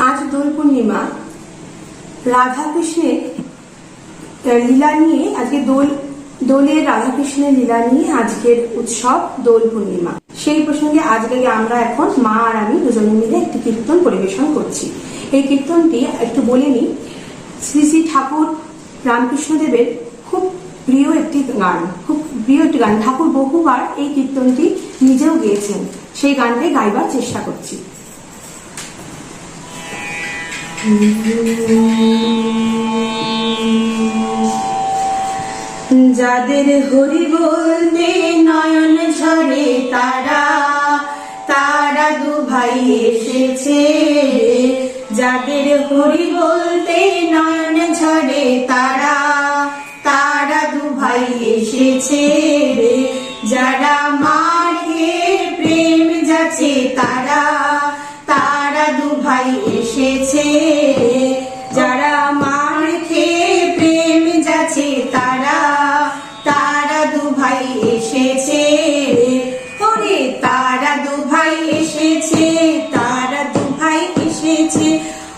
আজ দোল পূর্ণিমা। রাধা কৃষ্ণের লীলা নিয়ে আজকে দোলের রাধা কৃষ্ণের লীলা নিয়ে আজকের উৎসব দোল পূর্ণিমা। সেই প্রসঙ্গে আজকে আমরা এখন মা আর আমি দুজনে মিলে একটি কীর্তন পরিবেশন করছি। এই কীর্তনটি একটু বলে নিই। শ্রী শ্রী ঠাকুর রামকৃষ্ণদেবের খুব প্রিয় একটি গান। ঠাকুর বহুবার এই কীর্তনটি নিজেও গেয়েছেন। সেই গানটাই গাইবার চেষ্টা করছি। যাদের হরি বলতে নয়ন ঝরে তারা দু ভাই এসেছে। যাদের হরি বলতে নয়ন ঝরে তারা দু ভাই এসেছে। যারা মাঠে প্রেম যাচ্ছে তারা দু ভাই এসেছে। যারা মাঠে প্রেম যাচ্ছে তারা দু ভাই এসেছে। ওরে তারা দু ভাই এসেছে, তারা দু ভাই এসেছে।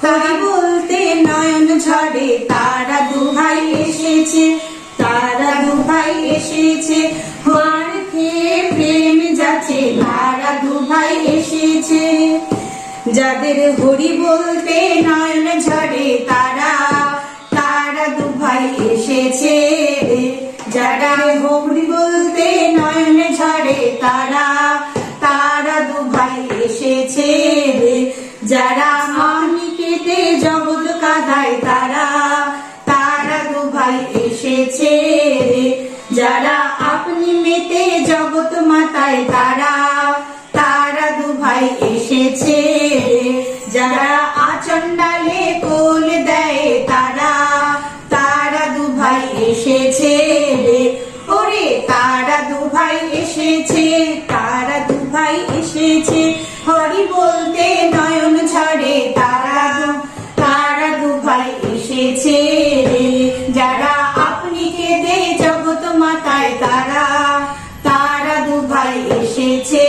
হরি বলতে নয়ন ঝরে তারা দু ভাই এসেছে, তারা দু ভাই এসেছে। মাঠে প্রেম যাচ্ছে তারা দু ভাই এসেছে। যাদের হরি বলতে নয়ন ঝরে তারা দু ভাই এসেছে। যারা হরি বলতে নয়ন ঝরে তারা দু ভাই এসেছে। যারা মানিকেতে জগৎ কাঁদায় তারা দু ভাই এসেছে। যারা আপনি মেতে জগৎ মাতায় তারা দু ভাই এসেছে। যারা আচণ্ডালে কোল দেয় তারা দু ভাই এসেছে। ওরে তারা দু ভাই এসেছে, তারা দু ভাই এসেছে। হরি বলতে নয়ন ঝরে তারা দু ভাই এসেছে। যারা আপনি কেঁদে জগৎ মাতায় তারা দু ভাই এসেছে।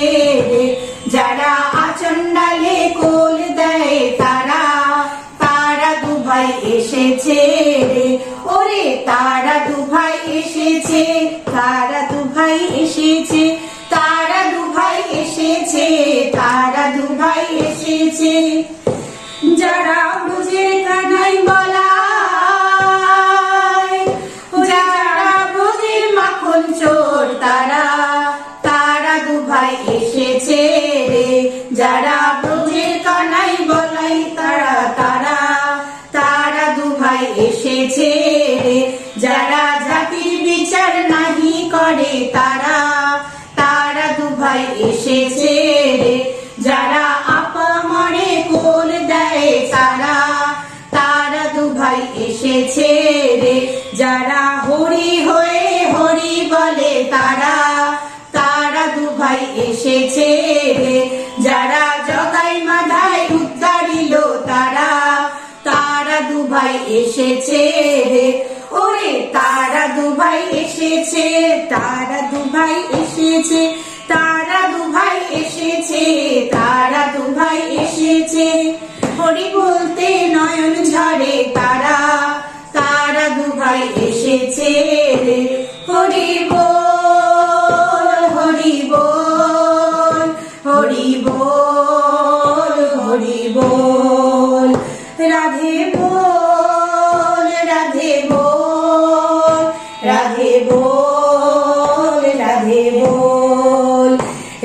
যারা আচণ্ডালে কোল দেয় তারা দু ভাই এসেছে। ওরে তারা দু ভাই এসেছে, তারা দু ভাই এসেছে। তারা দু ভাই এসেছে, তারা দু ভাই এসেছে। যারা ব্রজের কানাই বলায়, যারা ব্রজের মাখন চোর তারা দু ভাই এসেছে। যারা ব্রজের কানাই বলাই তারা দু ভাই এসেছে। যারা জাতির বিচার নাহি করে তারা দু ভাই এসেছে। যারা আপামরে কোল দেয় তারা দু ভাই এসেছে। যারা হরি হয়ে হরি বলে তারা দু ভাই এসেছে। যারা জগাই মাধায় উদ্ধারিল তারা দু ভাই এসেছে। ওরে তারা দু ভাই এসেছে, তারা দু ভাই এসেছে। তারা দু ভাই এসেছে, তারা দু ভাই এসেছে। হরি বলতে নয়ন ঝরে তারা দু ভাই এসেছে। হরি বল, হরি বল, হরি বল, হরি বল। রাধে বল, রাধে বল, রাধে বল, রাধে বল।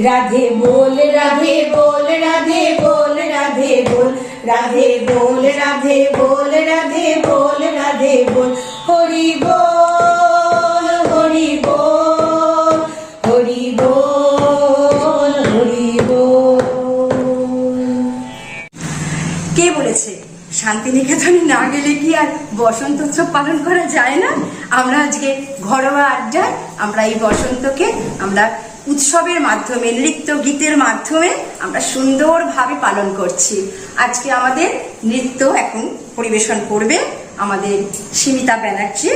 রাধে বল, রাধে বল, রাধে বল, রাধে বল। রাধে বল, রাধে বল, রাধে বল, রাধে বল। হরি বল, হরি বল, হরি বল, হরি বল। কে বলেছে শান্তিনিকেতনে না গেলে কি আর বসন্ত উৎসব পালন করা যায় না? আমরা আজকে ঘরোয়া আড্ডায় আমরা এই বসন্তকে আমরা উৎসবের মাধ্যমে, নৃত্য গীতের মাধ্যমে আমরা সুন্দরভাবে পালন করছি। আজকে আমাদের নৃত্য এখন পরিবেশন করবে আমাদের সীমিতা ব্যানার্জি।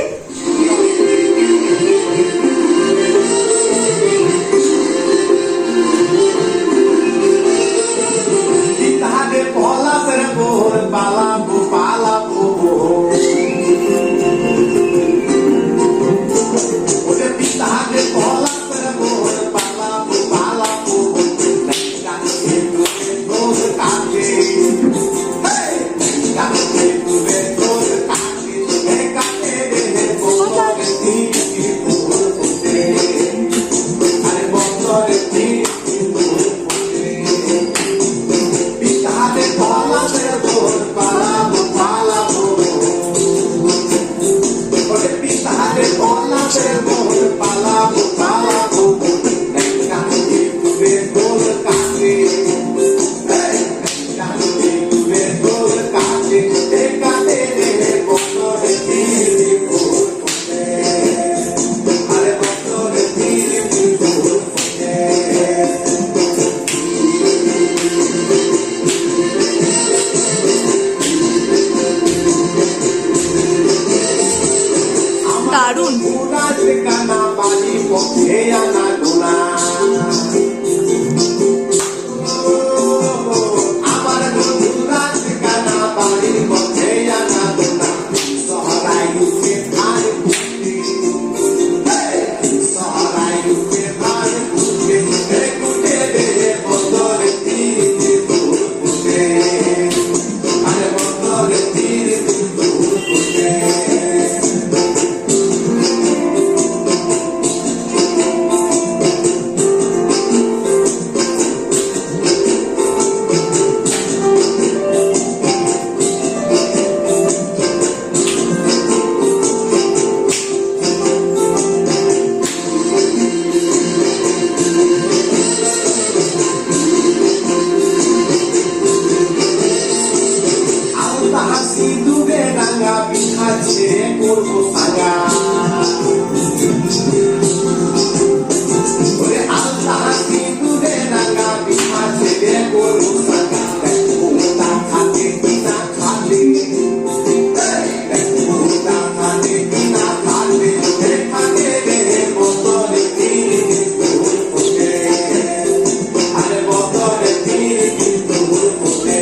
पलासर बोर রাঙা পিঠা ছেড়ে করবো সাঙ্গা ওরে আল্লাহ সিঁদুরে রাঙা পিঠা ছেড়ে করবো সাঙ্গা ওটা খাতে কিনা খালে ওটা খাতে কিনা খালে খাতে রে বদলে তিরি তোর পোষে আরে বদলে তিরি তোর পোষে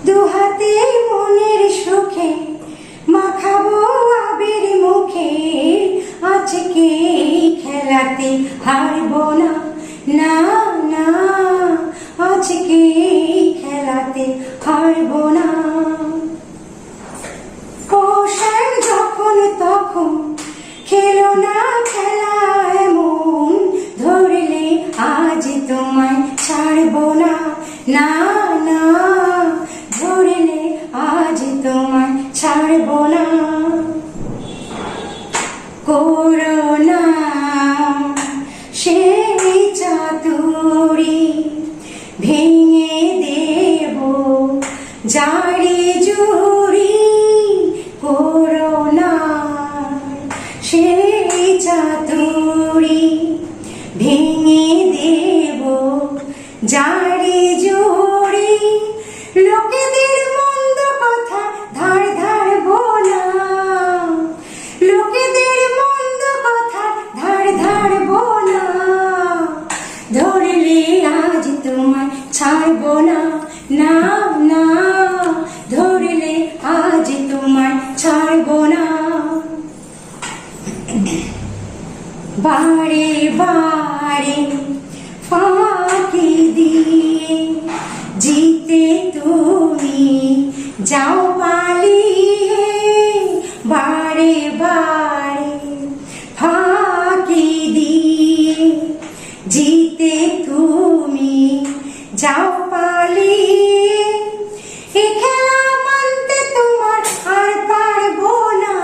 দুহাতে মনের সুখে মাখাবো আবির মুখে আজকে খেলাতে হারবো না না না আজকে খেলাতে হারবো না পোষণ যখন তখন খেলো না খেলা এমন ধরলে আজ তোমায় ছাড়বো না না না ধরলে আজ তোমায় ছাড়বো না করোনা সেই চাতুরি ভেঙে দেব জারি জুড়ি করোনা সেই চাতুরি ভেঙে দেব জারি জুড়ি লোকেদের মন্দ কথা ধার ধারবো না লোকেদের মন্দ কথা ধার ধারবো না ধরলে আজ তোমায় ছাড়বো না না না ধরলে আজ তোমায় ছাড়বো না বারে বারে ফাঁকি দিয়ে জিতে তুমি যাও পালিয়ে বারে বারে ফাঁকি দিয়ে জিতে তুমি যাও পালিয়ে এ খেলা মানতে তোমার আর পারবো না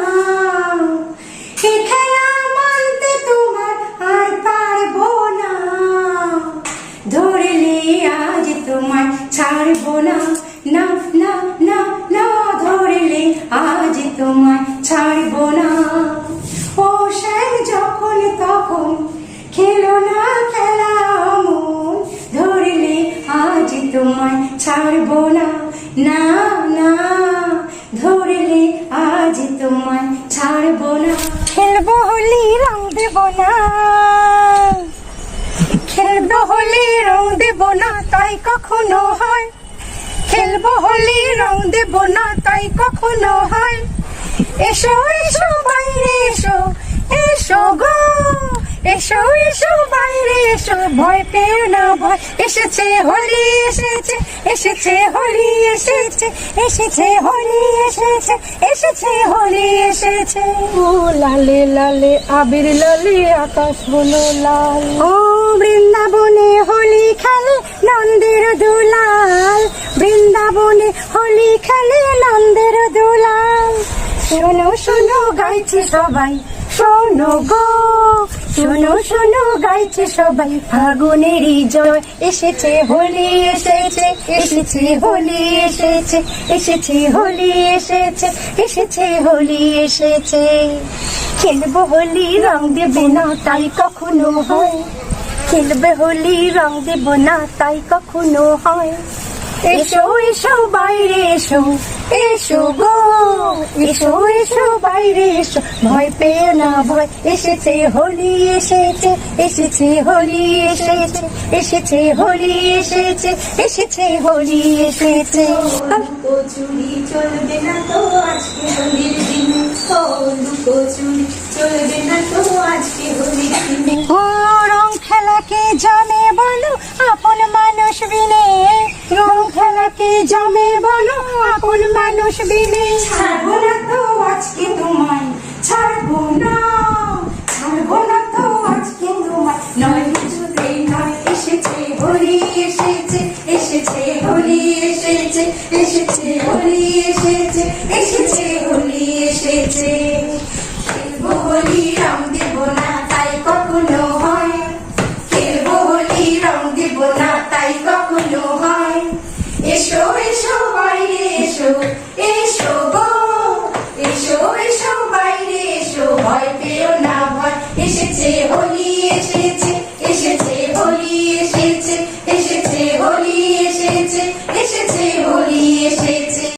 এ খেলা মানতে তোমার আর পারবো না ধরলে আজ তোমায় ছাড়বো না না না না না ধরলে আজ তোমায় ছাড়বো না ও সেই যখন তখন খেলো না খেলা মন ধরলে আজ তোমায় ছাড়বো না না না ধরলে আজ তোমায় ছাড়বো না খেলবো হোলি রং দেবো না খেলবো হোলি রং দেবো না তাই কখনো হয় খেলবো হোলি রং দেবো না তাই কখনো হয় এসো এসো বাইরে এসো এসো গো এসো এসো বাইরে এসো, ভয় পেও না ভয়, এসেছে হোলি এসেছে, এসেছে হোলি এসেছে, এসেছে হোলি এসেছে, এসেছে হোলি এসেছে। ও লালে লালে আবির লালে আকাশ হলো লাল। ও বৃন্দাবনে হোলি খেলে নন্দের দুলাল, বৃন্দাবনে হোলি খেলে নন্দের দুলাল। শোনো শোনো গাইছে সবাই, শোনো গো, শোনো শোনো গাইছে সবাই, ফাগুনেরই জয় এসেছে হোলি এসেছে, এসেছে হোলি এসেছে, এসেছে হোলি এসেছে, এসেছে হোলি এসেছে। খেলবো হোলি রং দেব না তাই কখনো হয়, খেলবে হোলি রং দেব না তাই কখনো হয়। এসো এসো বাইরে এসো, এসো গো, এসো এসো বাইরে এসো, ভয় পেও না ভয়, এসেছে হোলি এসেছে, এসেছে হোলি এসেছে, এসেছে হোলি এসেছে, এসেছে হোলি এসেছে। লুকোচুরি চলবে না তো আজকে হোলির দিনে, ও লুকোচুরি চলবে না তো আজকে হোলির দিনে। ও রং খেলাকে জানে বলো আপন মানুষ বিনে, রং খেলাকে জমে বলো আপন মানুষ বিনে। ছাড়বো না তো আজকে তোমায়, ছাড়বো না, ছাড়বো না তো আজকে তোমায়, নয় কিছুতেই নয়, এসেছে হোলি এসেছে, এসেছে হোলি এসেছে, এসেছে হোলি এসেছে, এসেছে হোলি এসেছে। খেলবো হোলি রং দেব না তাই কখনো হয়, খেলবো হোলি রং দেব না তাই কখনো হয়। এসো এসো বাইরে এসো, এসো গো, এসো এসো বাইরে এসো, ভয় পেও না ভয়, এসেছে হোলি এসেছে, এসেছে হোলি এসেছে।